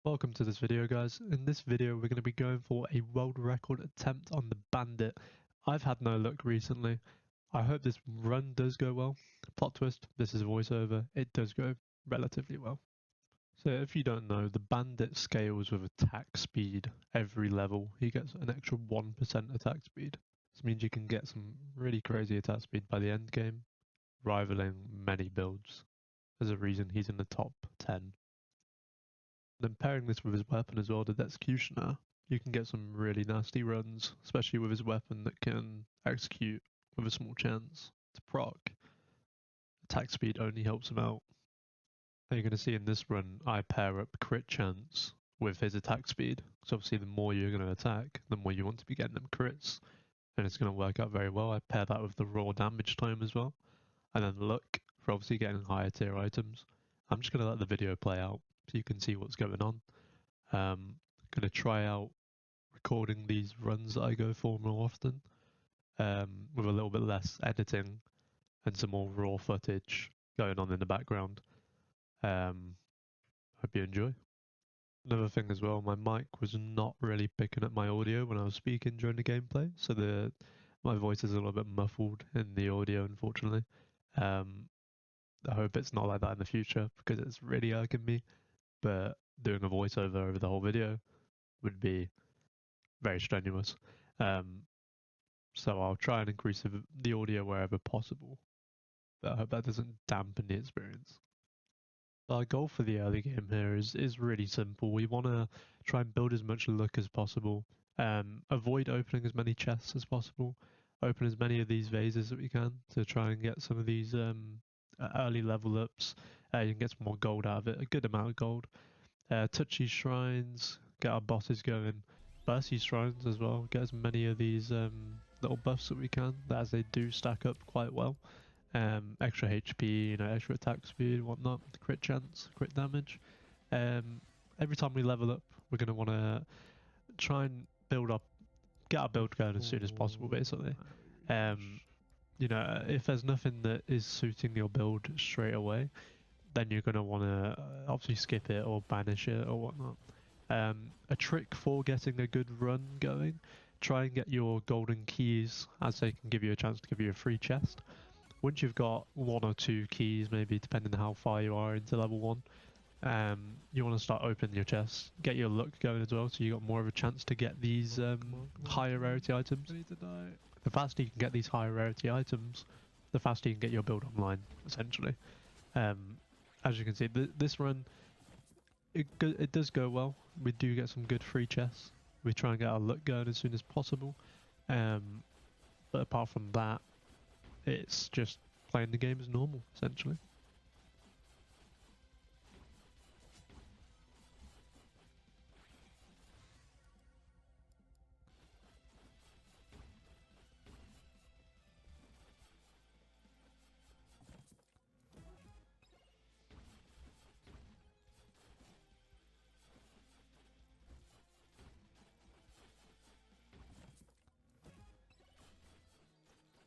Welcome to this video, guys. In this video we're going to be going for a world record attempt on the bandit. I've had no luck recently. I hope this run does go well. Plot twist, this is a voiceover. It does go relatively well. So if you don't know, the bandit scales with attack speed every level. He gets an extra 1% attack speed. This means you can get some really crazy attack speed by the end game, rivaling many builds. There's a reason he's in the top 10. Then pairing this with his weapon as well, the Executioner, you can get some really nasty runs, especially with his weapon that can execute with a small chance to proc. Attack speed only helps him out. And you're going to see in this run, I pair up crit chance with his attack speed. So obviously the more you're going to attack, the more you want to be getting them crits. And it's going to work out very well. I pair that with the raw damage time as well. And then luck for obviously getting higher tier items. I'm just going to let the video play out so you can see what's going on. I'm going to try out recording these runs that I go for more often, with a little bit less editing and some more raw footage going on in the background. Hope you enjoy. Another thing as well, my mic was not really picking up my audio when I was speaking during the gameplay, so my voice is a little bit muffled in the audio, unfortunately. I hope it's not like that in the future because it's really irking me, but doing a voiceover over the whole video would be very strenuous. So I'll try and increase the audio wherever possible, but I hope that doesn't dampen the experience. Our goal for the early game here is really simple. We want to try and build as much luck as possible, avoid opening as many chests as possible, open as many of these vases that we can to try and get some of these early level ups. You can get some more gold out of it, a good amount of gold. Touch these shrines, get our bosses going, burst these shrines as well, get as many of these little buffs that we can, as they do stack up quite well. Extra HP, extra attack speed, whatnot, crit chance, crit damage. Every time we level up, we're going to want to try and get our build going as soon as possible, basically. If there's nothing that is suiting your build straight away, then you're going to want to obviously skip it or banish it or whatnot. A trick for getting a good run going, try and get your golden keys, as they can give you a chance to give you a free chest. Once you've got 1 or 2 keys, maybe depending on how far you are into level 1, you want to start opening your chests, get your luck going as well, so you got more of a chance to get these higher rarity items. The faster you can get these higher rarity items, the faster you can get your build online, essentially. As you can see, this run, it does go well. We do get some good free chests. We try and get our luck going as soon as possible. But apart from that, it's just playing the game as normal, essentially.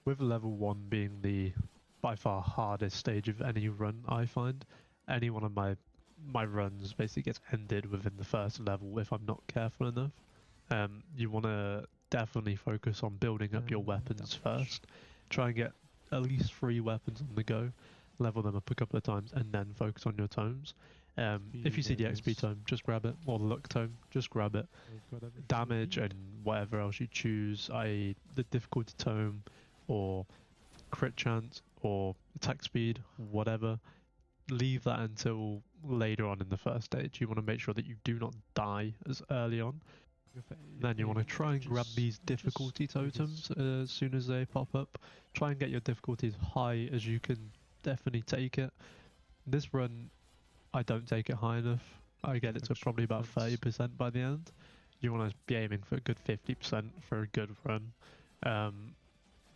With level 1 being the by far hardest stage of any run, I find, any one of my runs basically gets ended within the first level if I'm not careful enough. You want to definitely focus on building up your weapons first. Try and get at least 3 weapons on the go, level them up a couple of times, and then focus on your tomes. If you see the XP tome, just grab it, or the luck tome, just grab it. Damage and whatever else you choose, i.e. the difficulty tome, or crit chance, or attack speed, whatever, leave that until later on in the first stage. You want to make sure that you do not die as early on. Then you want to try and grab these difficulty totems as soon as they pop up. Try and get your difficulty as high as you can definitely take it. This run, I don't take it high enough. I get it to probably about 30% by the end. You want to be aiming for a good 50% for a good run.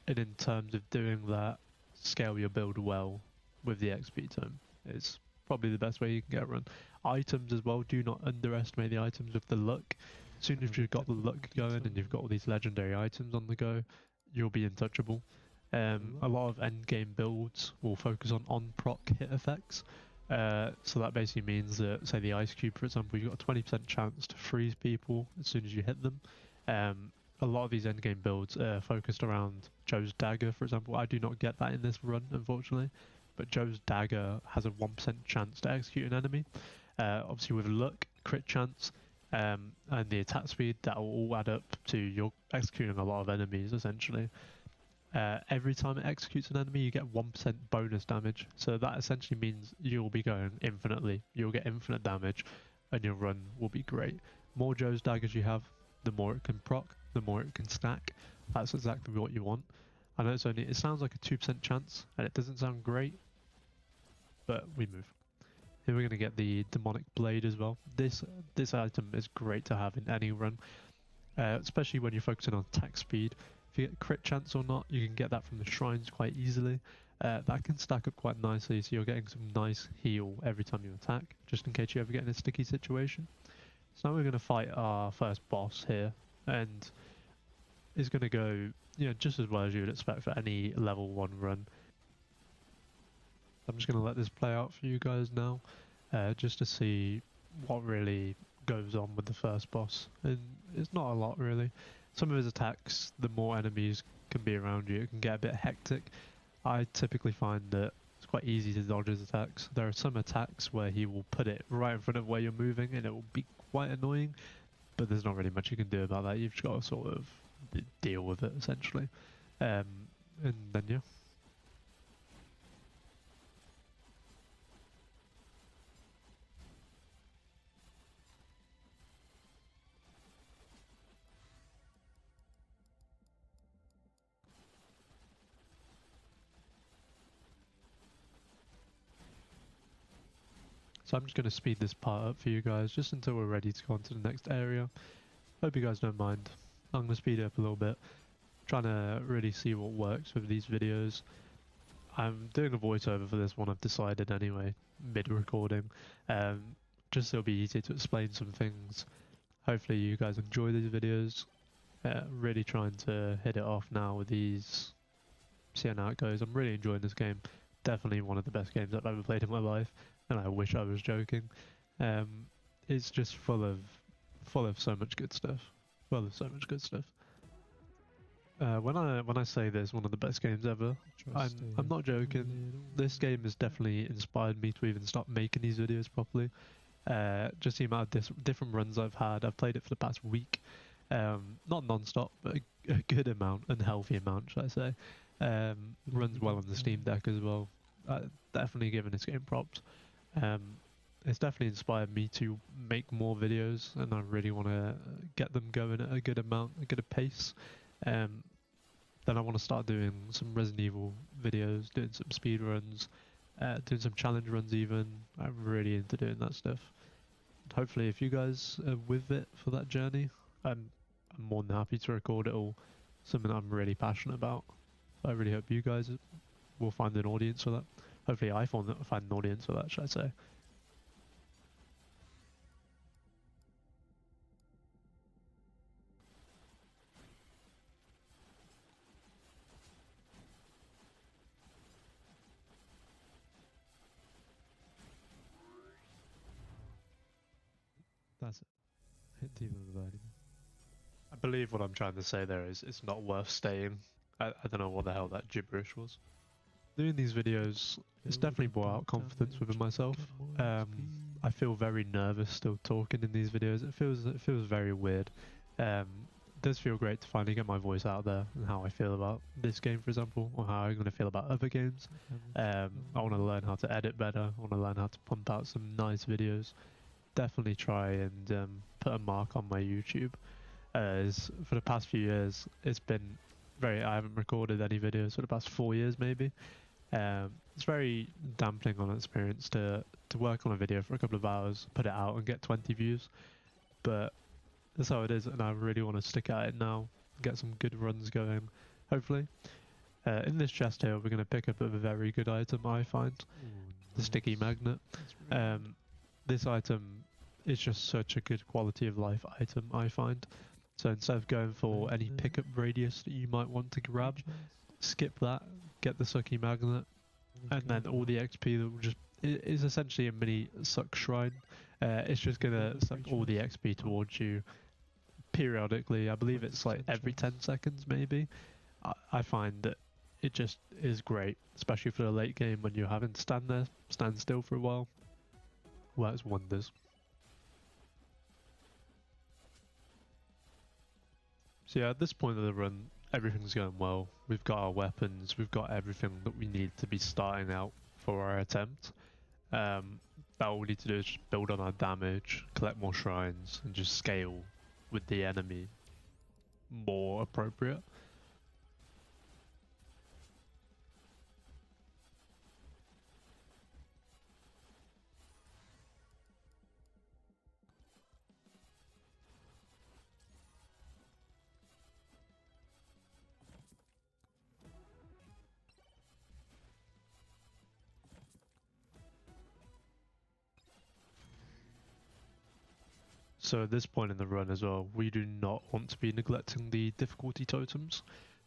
And in terms of doing that, scale your build well with the XP tome. It's probably the best way you can get a run. Items as well, do not underestimate the items with the luck. As soon as you've got the luck going and you've got all these legendary items on the go, you'll be untouchable. A lot of endgame builds will focus on proc hit effects. So that basically means that, say the ice cube, for example, you've got a 20% chance to freeze people as soon as you hit them. A lot of these endgame builds are focused around Joe's dagger, for example. I do not get that in this run, unfortunately, but Joe's dagger has a 1% chance to execute an enemy. Obviously with luck, crit chance, and the attack speed, that will all add up to you're executing a lot of enemies, essentially. Every time it executes an enemy, you get 1% bonus damage. So that essentially means you'll be going infinitely. You'll get infinite damage, and your run will be great. More Joe's daggers you have, the more it can proc, the more it can stack. That's exactly what you want. I know it sounds like a 2% chance, and it doesn't sound great, but we move. Here we're going to get the demonic blade as well. This item is great to have in any run, especially when you're focusing on attack speed. If you get crit chance or not, you can get that from the shrines quite easily. That can stack up quite nicely, so you're getting some nice heal every time you attack, just in case you ever get in a sticky situation. So now we're going to fight our first boss here, and it's going to go, just as well as you would expect for any level 1 run. I'm just going to let this play out for you guys now, just to see what really goes on with the first boss. And it's not a lot really. Some of his attacks, the more enemies can be around you, it can get a bit hectic. I typically find that it's quite easy to dodge his attacks. There are some attacks where he will put it right in front of where you're moving and it will be quite annoying, but there's not really much you can do about that. You've just got to sort of deal with it, essentially. And then, yeah. So I'm just going to speed this part up for you guys, just until we're ready to go on to the next area. Hope you guys don't mind. I'm going to speed it up a little bit, trying to really see what works with these videos. I'm doing a voiceover for this one, I've decided anyway, mid-recording, just so it'll be easy to explain some things. Hopefully you guys enjoy these videos. Really trying to hit it off now with these, seeing how it goes. I'm really enjoying this game. Definitely one of the best games I've ever played in my life, and I wish I was joking. It's just full of so much good stuff. Full of so much good stuff. When I say this, one of the best games ever, I'm not joking. This game has definitely inspired me to even start making these videos properly. Just the amount of different runs I've had. I've played it for the past week. Not non-stop, but a good amount, and healthy amount, should I say. Runs well on the Steam Deck as well. Definitely giving this game props. It's definitely inspired me to make more videos, and I really want to get them going at a good amount, a good pace. Then I want to start doing some Resident Evil videos, doing some speed runs, doing some challenge runs even. I'm really into doing that stuff. And hopefully if you guys are with it for that journey, I'm more than happy to record it all. Something I'm really passionate about. I really hope you guys will find an audience for that. Hopefully I find an audience for that, should I say. That's it. Hit Team of the Birdie. I believe what I'm trying to say there is it's not worth staying. I don't know what the hell that gibberish was. Doing these videos, it's definitely brought out confidence within myself. I feel very nervous still talking in these videos. It feels very weird. It does feel great to finally get my voice out there and how I feel about this game, for example, or how I'm going to feel about other games. I want to learn how to edit better. I want to learn how to pump out some nice videos. Definitely try and put a mark on my YouTube. As for the past few years, it's been I haven't recorded any videos for the past 4 years maybe. It's very dampening on experience to work on a video for a couple of hours, put it out and get 20 views. But that's how it is, and I really want to stick at it now, get some good runs going, hopefully. In this chest here, we're going to pick up a very good item, I find. The sticky magnet. This item is just such a good quality of life item, I find. So instead of going for any pickup radius that you might want to grab, skip that, get the sucky magnet, and then all the XP that will just is essentially a mini suck shrine. It's just gonna suck all the XP towards you periodically. I believe it's like every 10 seconds maybe. I find that it just is great, especially for the late game when you're having to stand still for a while. Works wonders. So yeah, at this point of the run, everything's going well. We've got our weapons, we've got everything that we need to be starting out for our attempt. All we need to do is just build on our damage, collect more shrines, and just scale with the enemy more appropriate. So at this point in the run as well, we do not want to be neglecting the difficulty totems.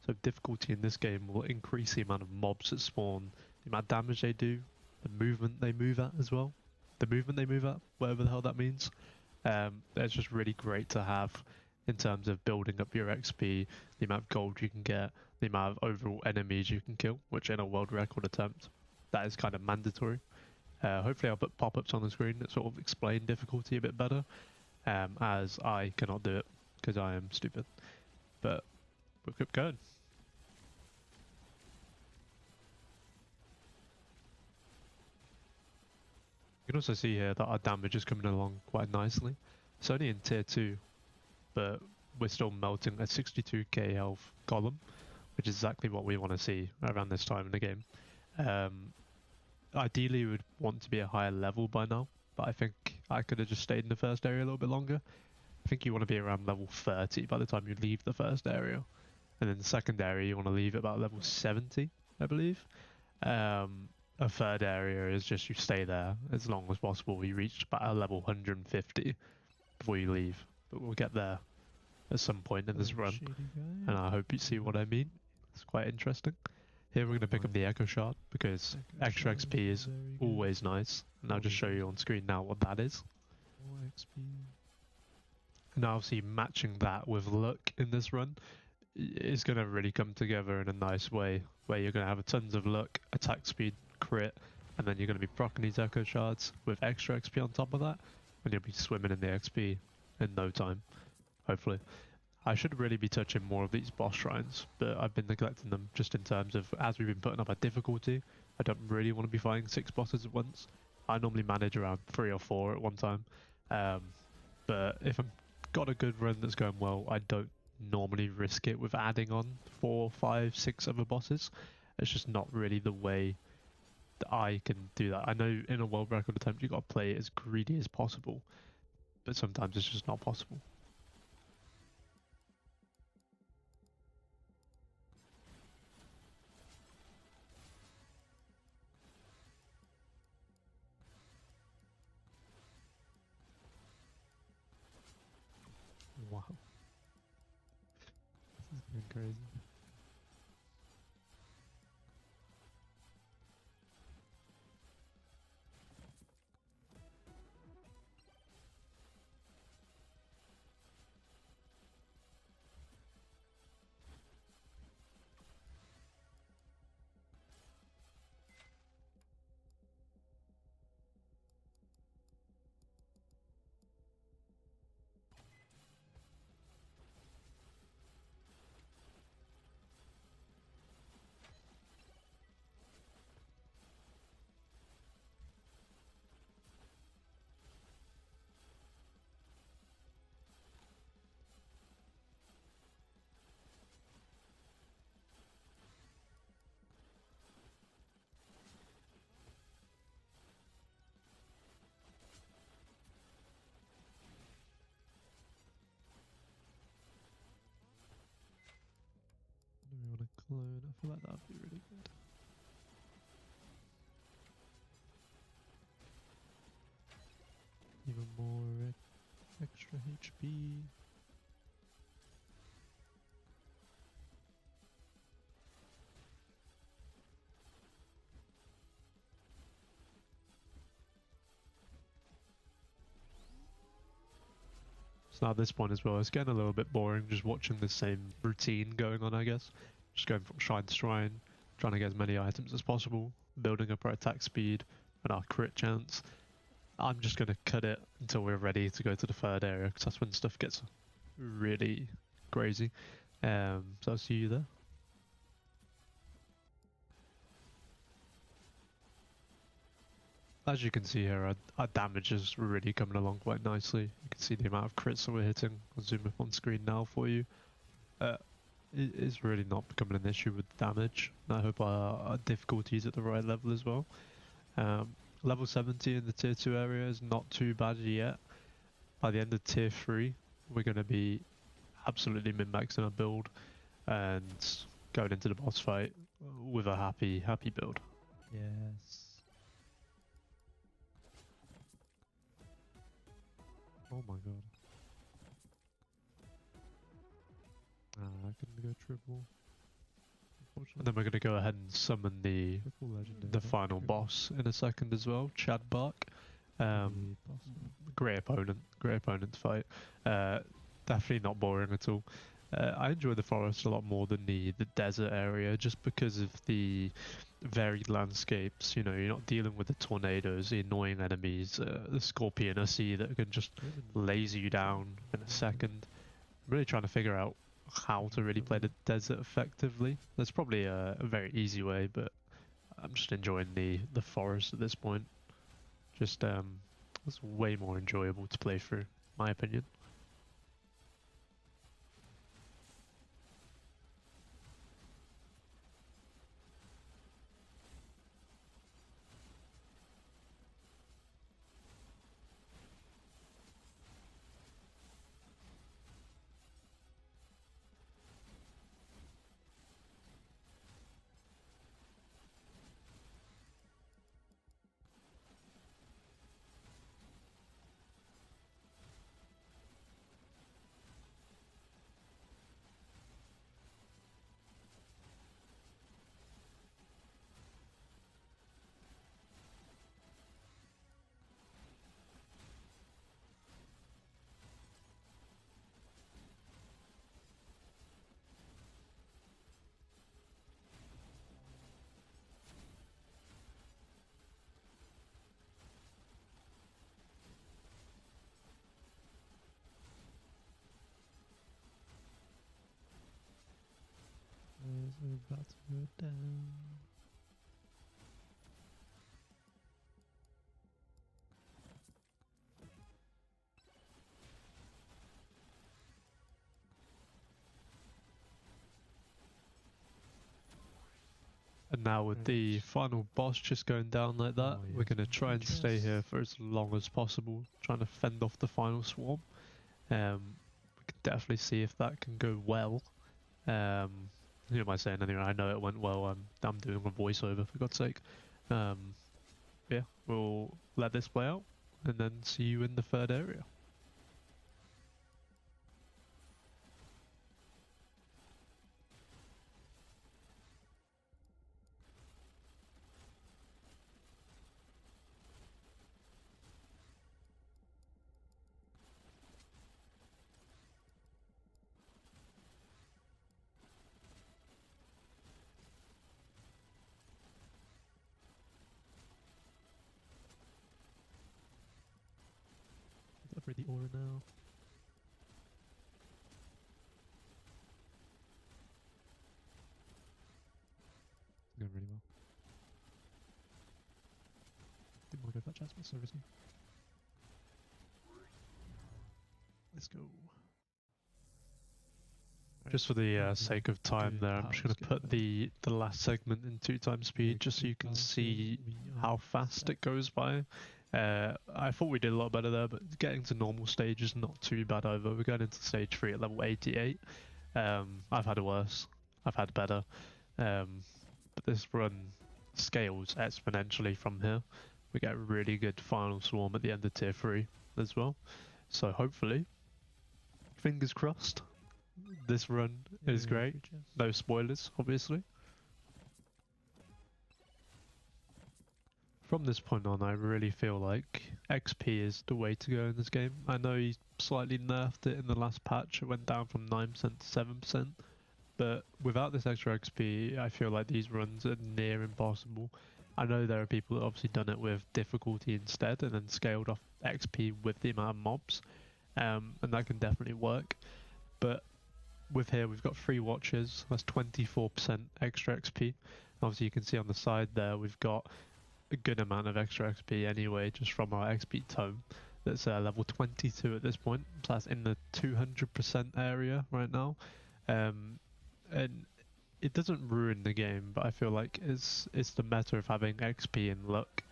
So difficulty in this game will increase the amount of mobs that spawn, the amount of damage they do, the movement they move at as well. The movement they move at, whatever the hell that means. It's just really great to have in terms of building up your XP, the amount of gold you can get, the amount of overall enemies you can kill, which in a world record attempt, that is kind of mandatory. Hopefully I'll put pop-ups on the screen that sort of explain difficulty a bit better. As I cannot do it because I am stupid. But we'll keep going. You can also see here that our damage is coming along quite nicely. It's only in tier 2, but we're still melting a 62k health golem, which is exactly what we want to see around this time in the game. Ideally, we would want to be a higher level by now, but I think I could have just stayed in the first area a little bit longer. I think you want to be around level 30 by the time you leave the first area. And then the second area, you want to leave at about level 70, I believe. A third area is just you stay there as long as possible. You reach about a level 150 before you leave. But we'll get there at some point in this run. And I hope you see what I mean. It's quite interesting. Here we're going to pick up the Echo Shard because extra XP is always nice. And I'll just show you on screen now what that is. More XP. And obviously matching that with luck in this run is going to really come together in a nice way, where you're going to have tons of luck, attack speed, crit, and then you're going to be proccing these Echo Shards with extra XP on top of that, and you'll be swimming in the XP in no time, hopefully. I should really be touching more of these boss shrines, but I've been neglecting them just in terms of, as we've been putting up our difficulty, I don't really want to be fighting 6 bosses at once. I normally manage around 3 or 4 at one time, but if I've got a good run that's going well, I don't normally risk it with adding on 4, 5, 6 other bosses. It's just not really the way that I can do that. I know in a world record attempt you've got to play it as greedy as possible, but sometimes it's just not possible. Wow. This is getting crazy. Do we want to clone? I feel like that would be really good. Even more extra HP. So now at this point as well, it's getting a little bit boring just watching the same routine going on, I guess. Just going from shrine to shrine, trying to get as many items as possible, building up our attack speed and our crit chance. I'm just going to cut it until we're ready to go to the third area, because that's when stuff gets really crazy. So I'll see you there. As you can see here, our damage is really coming along quite nicely. You can see the amount of crits that we're hitting. I'll zoom up on screen now for you. It is really not becoming an issue with damage. I hope our difficulty is at the right level as well. Level 70 in the tier 2 area is not too bad yet. By the end of tier 3, we're going to be absolutely min-maxing our build and going into the boss fight with a happy build. Yes. Oh my god. I couldn't go triple. And then we're going to go ahead and summon the final boss in a second as well, Chad Bark. Great opponent to fight. Definitely not boring at all. I enjoy the forest a lot more than the desert area, just because of the varied landscapes. You know, you're not dealing with the tornadoes, the annoying enemies, the scorpion I see that can just laser you down in a second. I'm really trying to figure out how to really play the desert effectively. There's probably a very easy way, but I'm just enjoying the forest at this point. Just it's way more enjoyable to play through, my opinion. We're about to go down. And now with the final boss just going down like that, we're going to try and stay here for as long as possible, trying to fend off the final swarm. We can definitely see if that can go well. Who am I saying anyway? I know it went well. I'm doing a voiceover, for God's sake. Yeah, we'll let this play out and then see you in the third area. For the aura now. It's going really well. Didn't want to go for that chance, but so risky. Let's go. Just for the sake of time there, I'm just going to put the last segment in 2x speed just so you can see how fast it goes by. I thought we did a lot better there, but getting to normal stage is not too bad either. We're going into stage 3 at level 88. I've had worse, I've had better, but this run scales exponentially from here. We get a really good final swarm at the end of tier 3 as well. So hopefully, fingers crossed, this run is great. No spoilers, obviously. from this point on, I really feel like XP is the way to go in this game. I know he slightly nerfed it in the last patch. It went down from 9% to 7%. But without this extra XP, I feel like these runs are near impossible. I know there are people that obviously done it with difficulty instead and then scaled off XP with the amount of mobs. And that can definitely work. But with here, we've got 3 watches. That's 24% extra XP. Obviously, you can see on the side there, we've got a good amount of extra XP anyway, just from our XP tome. That's level 22 at this point. So that's in the 200% area right now. And it doesn't ruin the game, but I feel like it's the meta of having XP and luck.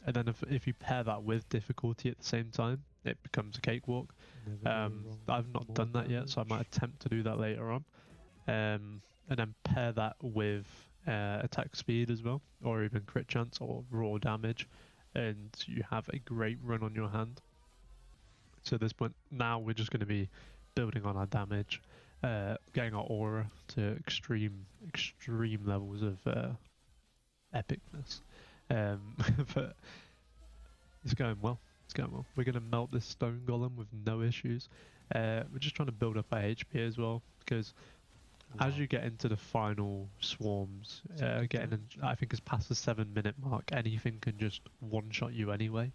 And then if you pair that with difficulty at the same time, it becomes a cakewalk. I've not done that yet, so I might attempt to do that later on. And then pair that with attack speed as well, or even crit chance or raw damage, and you have a great run on your hand. So at this point, now we're just going to be building on our damage, getting our aura to extreme levels of epicness. But it's going well. It's going well. We're going to melt this stone golem with no issues. We're just trying to build up our HP as well, because as you get into the final swarms, getting in, I think it's past the 7-minute mark, anything can just one-shot you anyway.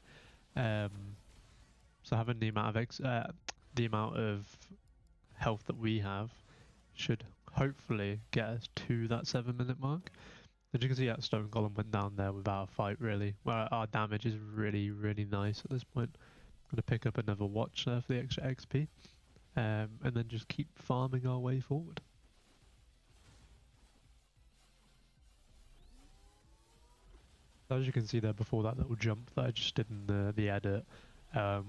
So having the amount of health that we have should hopefully get us to that 7-minute mark. As you can see, that stone golem went down there without a fight, really. Well, our damage is really, really nice at this point. I'm going to pick up another watch there for the extra XP, and then just keep farming our way forward. As you can see there before that little jump that I just did in the edit,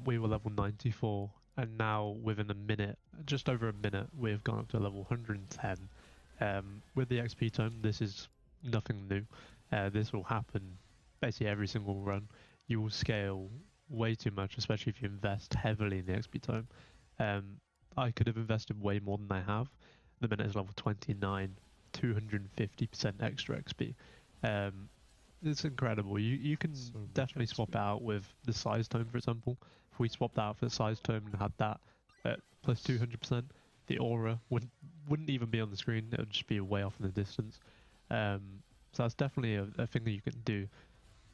we were level 94, and now within a minute, just over a minute, we've gone up to level 110. With the XP tome, this is nothing new. This will happen basically every single run. You will scale way too much, especially if you invest heavily in the XP tome. I could have invested way more than I have. The minute is level 29, 250% extra XP. It's incredible. You can definitely swap out with the size tome, for example. If we swapped out for the size tome and had that at plus 200%, the aura wouldn't even be on the screen. It would just be way off in the distance. So that's definitely a thing that you can do.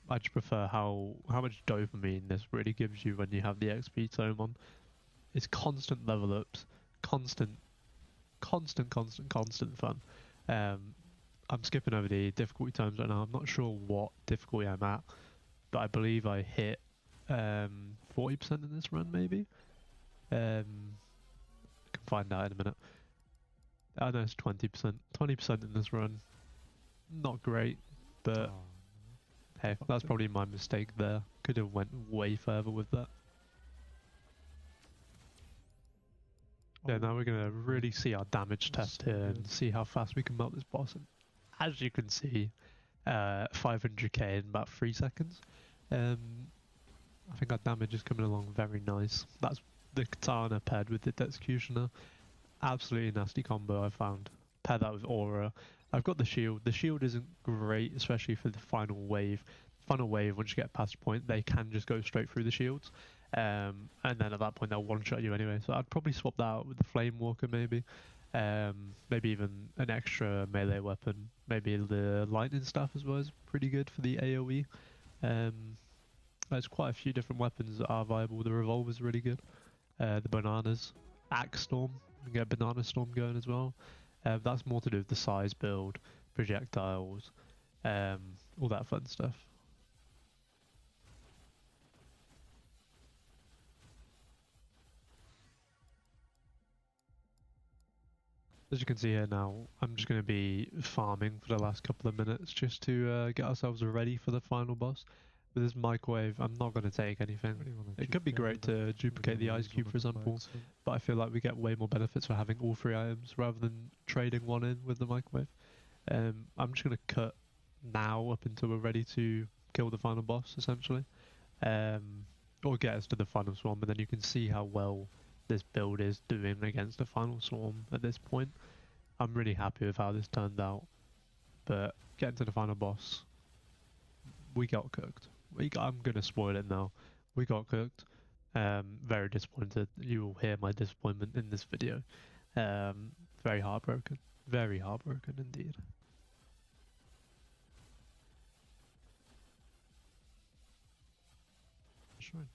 I just prefer how much dopamine this really gives you when you have the XP tome on. It's constant level ups, constant fun. I'm skipping over the difficulty times right now. I'm not sure what difficulty I'm at, but I believe I hit 40% in this run, maybe. I can find out in a minute. I know it's 20%. 20% in this run. Not great, but hey, that's probably my mistake there. Could have went way further with that. Yeah, now we're going to really see our damage test here and see how fast we can melt this boss. And as you can see, 500k in about 3 seconds. I think our damage is coming along very nice. That's the katana paired with the executioner. Absolutely nasty combo I found. Pair that with aura. I've got the shield. The shield isn't great, especially for the final wave. Final wave, once you get past a point, they can just go straight through the shields. And then at that point they'll one-shot you anyway. So I'd probably swap that out with the flame walker maybe. Maybe even an extra melee weapon. Maybe the lightning staff as well is pretty good for the AoE. There's quite a few different weapons that are viable. The revolver's really good. The bananas. Axe storm. You can get a banana storm going as well. That's more to do with the size build, projectiles, all that fun stuff. As you can see here now, I'm just going to be farming for the last couple of minutes just to get ourselves ready for the final boss. With this microwave, I'm not going to take anything. It could be great to duplicate the ice cube, for example, but I feel like we get way more benefits for having all 3 items rather than trading one in with the microwave. I'm just going to cut now up until we're ready to kill the final boss, essentially. Or get us to the final swarm, and then you can see how well this build is doing against the final swarm at this point. I'm really happy with how this turned out, but getting to the final boss, we got cooked. I'm gonna spoil it now. We got cooked. Very disappointed. You will hear my disappointment in this video. Very heartbroken. Very heartbroken indeed. Shrine.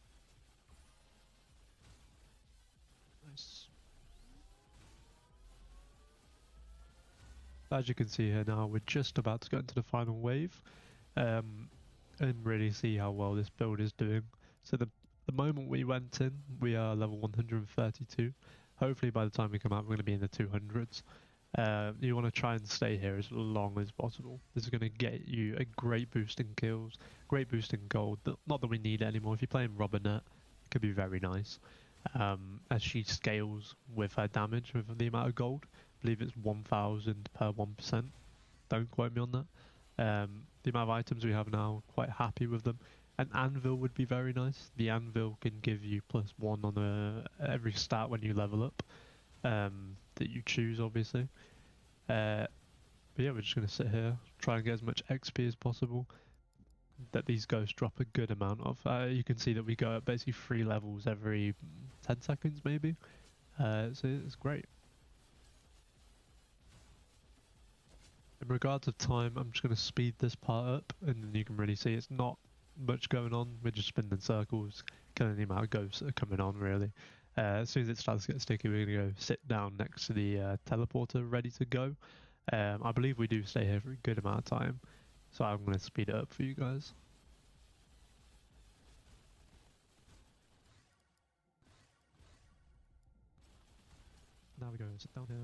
Nice. As you can see here now, we're just about to go into the final wave, and really see how well this build is doing. So the moment we went in, we are level 132. Hopefully by the time we come out, we're going to be in the 200s. You want to try and stay here as long as possible. This is going to get you a great boost in kills, great boost in gold. Not that we need it anymore. If you're playing Robinette, it could be very nice. As she scales with her damage, with the amount of gold. I believe it's 1,000 per 1%. Don't quote me on that. The amount of items we have now, quite happy with them. An anvil would be very nice. The anvil can give you +1 on every stat when you level up, that you choose, obviously. But yeah, we're just going to sit here, try and get as much XP as possible, that these ghosts drop a good amount of. You can see that we go up basically 3 levels every 10 seconds maybe, so it's great. In regards of time, I'm just going to speed this part up, and then you can really see it's not much going on. We're just spinning circles, killing the amount of ghosts that are coming on, really. As soon as it starts to get sticky, we're going to go sit down next to the teleporter, ready to go. I believe we do stay here for a good amount of time, so I'm going to speed it up for you guys. Now we go sit down here.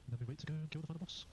And then we wait to go and kill the final boss.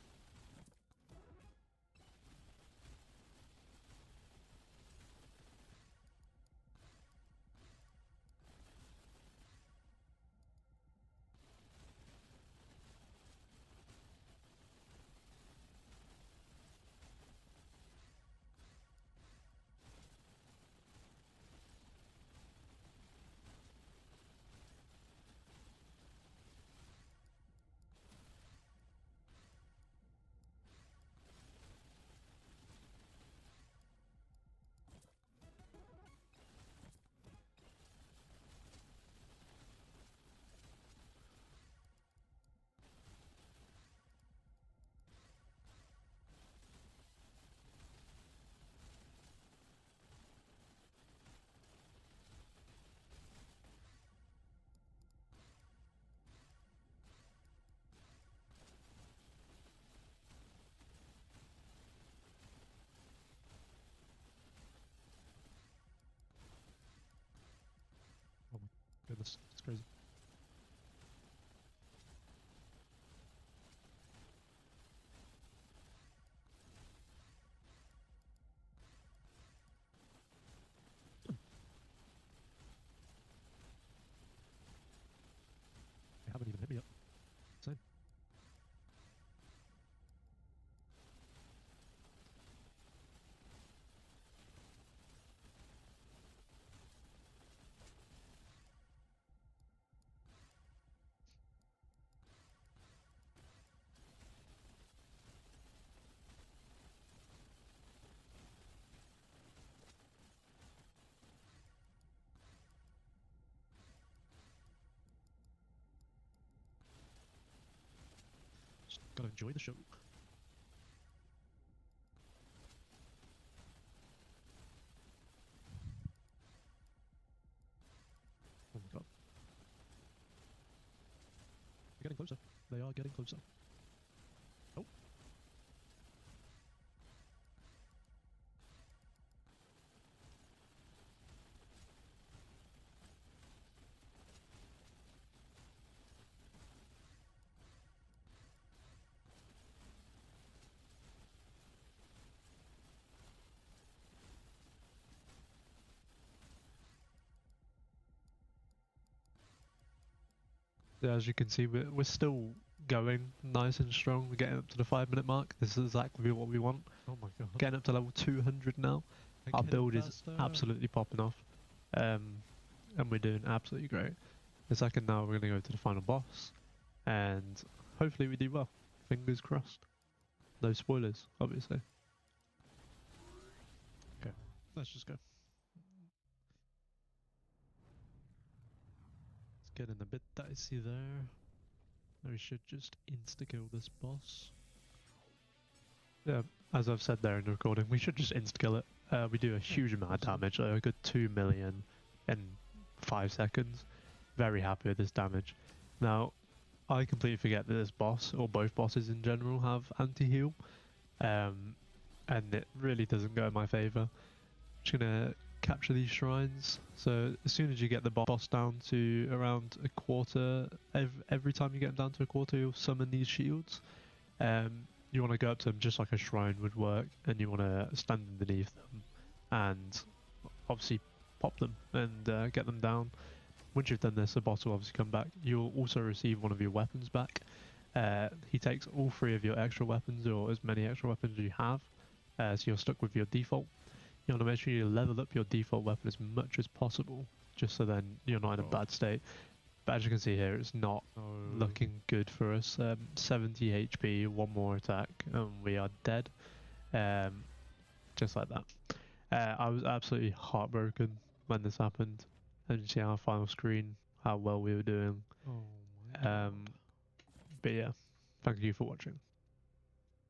Oh my goodness, it's crazy. They haven't even hit me yet. Insane. Just gotta enjoy the show. Oh my god. They're getting closer. They are getting closer. Oh. Yeah, as you can see, we're still going nice and strong. We're getting up to the 5-minute mark. This is exactly what we want. Oh my god. Getting up to level 200 now. And Our getting build is faster. absolutely popping off, and we're doing absolutely great. The second now, we're going to go to the final boss, and hopefully we do well. Fingers crossed. No spoilers, obviously. Let's just go. It's getting a bit dicey there. We should just insta-kill this boss. Yeah, as I've said there in the recording, we should just insta-kill it. We do a huge amount of damage, like a good 2 million in 5 seconds. Very happy with this damage. Now, I completely forget that this boss, or both bosses in general, have anti-heal. And it really doesn't go in my favour. Just gonna capture these shrines. So as soon as you get the boss down to around a quarter, every time you get him down to a quarter, you'll summon these shields. You want to go up to them just like a shrine would work, and you want to stand underneath them and obviously pop them and get them down. Once you've done this, the boss will obviously come back. You'll also receive one of your weapons back. He takes all 3 of your extra weapons, or as many extra weapons as you have, so you're stuck with your default. You want to make sure you level up your default weapon as much as possible, just so then you're not in a bad state. But as you can see here, it's not looking good for us. 70 HP, 1 more attack, and we are dead. Just like that. I was absolutely heartbroken when this happened. And you see our final screen, how well we were doing. Oh my god. But yeah, thank you for watching.